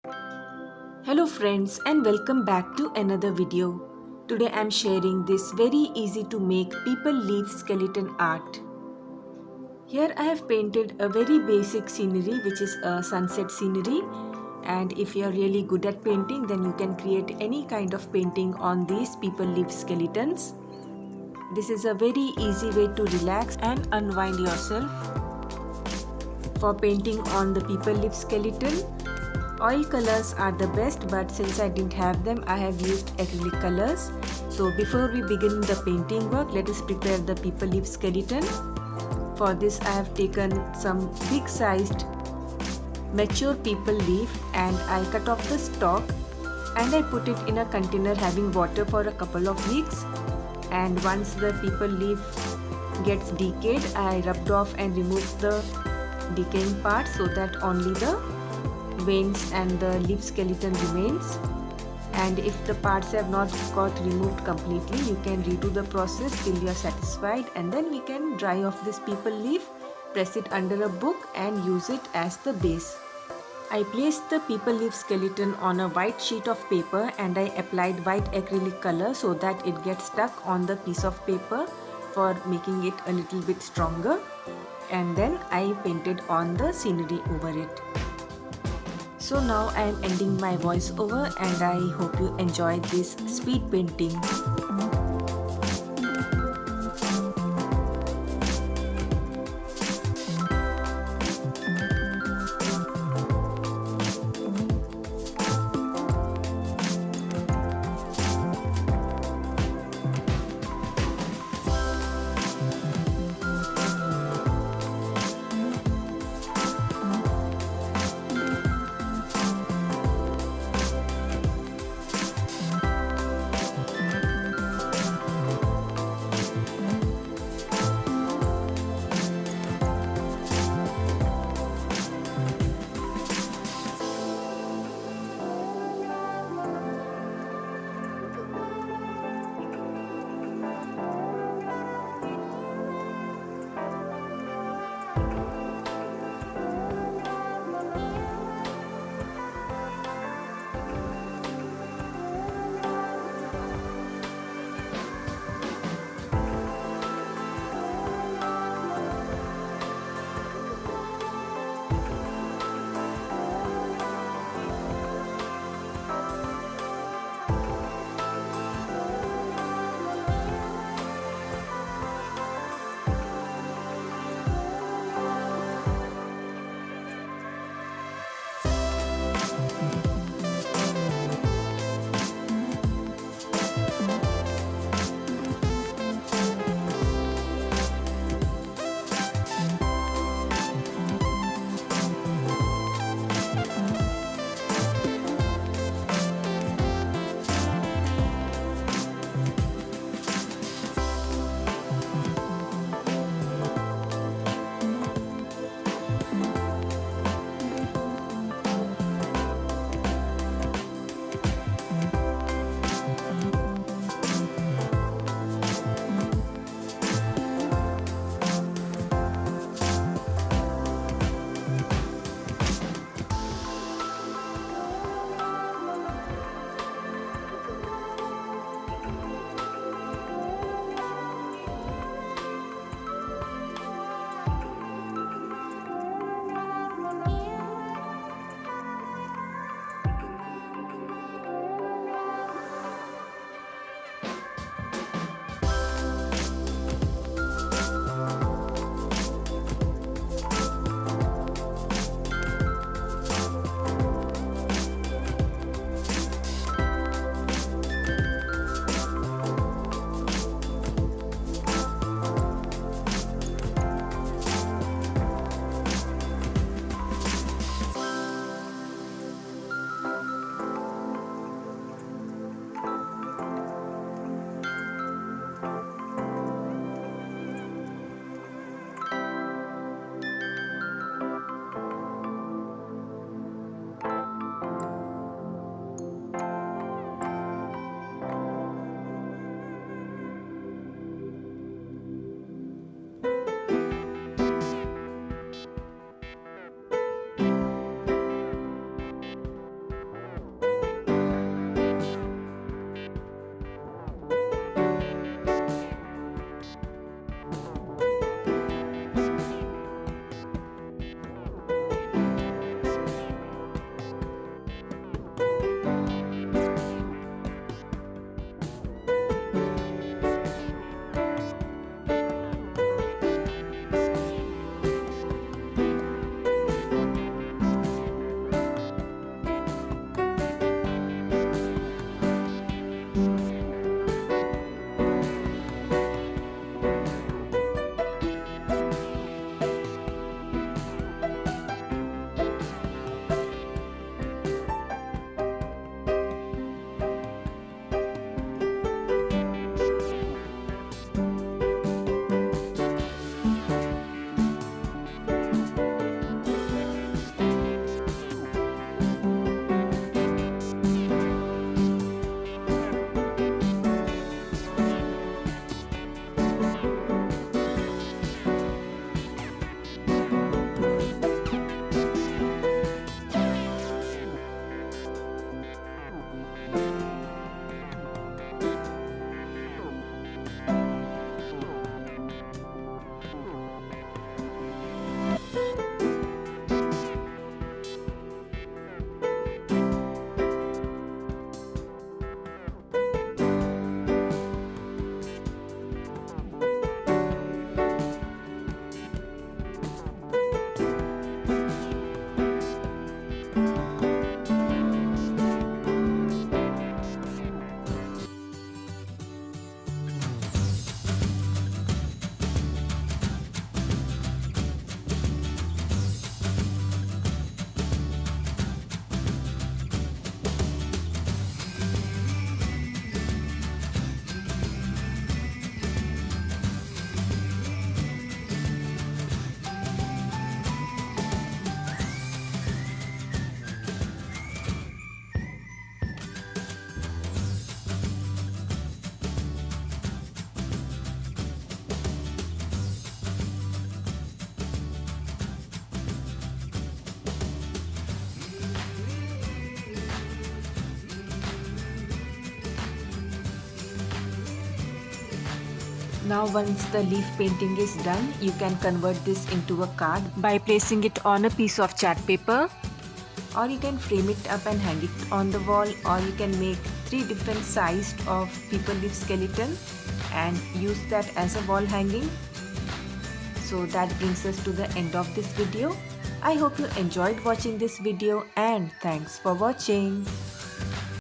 Hello friends and welcome back to another video. Today I am sharing this very easy to make people leaf skeleton art. Here I have painted a very basic scenery which is a sunset scenery, and if you are really good at painting then you can create any kind of painting on these people leaf skeletons. This is a very easy way to relax and unwind yourself. For painting on the people leaf skeleton, oil colors are the best, but since I didn't have them, I have used acrylic colors. So before we begin the painting work, let us prepare the people leaf skeleton. For this I have taken some big sized mature people leaf and I cut off the stalk and I put it in a container having water for a couple of weeks. And once the people leaf gets decayed, I rubbed off and removed the decaying part so that only the veins and the leaf skeleton remains. And if the parts have not got removed completely, you can redo the process till you are satisfied, and then we can dry off this people leaf, press it under a book and use it as the base. I placed the people leaf skeleton on a white sheet of paper and I applied white acrylic color so that it gets stuck on the piece of paper for making it a little bit stronger, and then I painted on the scenery over it. So now I am ending my voiceover and I hope you enjoyed this speed painting. Now once the leaf painting is done, you can convert this into a card by placing it on a piece of chart paper, or you can frame it up and hang it on the wall, or you can make 3 different sizes of peepal leaf skeleton and use that as a wall hanging. So that brings us to the end of this video. I hope you enjoyed watching this video and thanks for watching.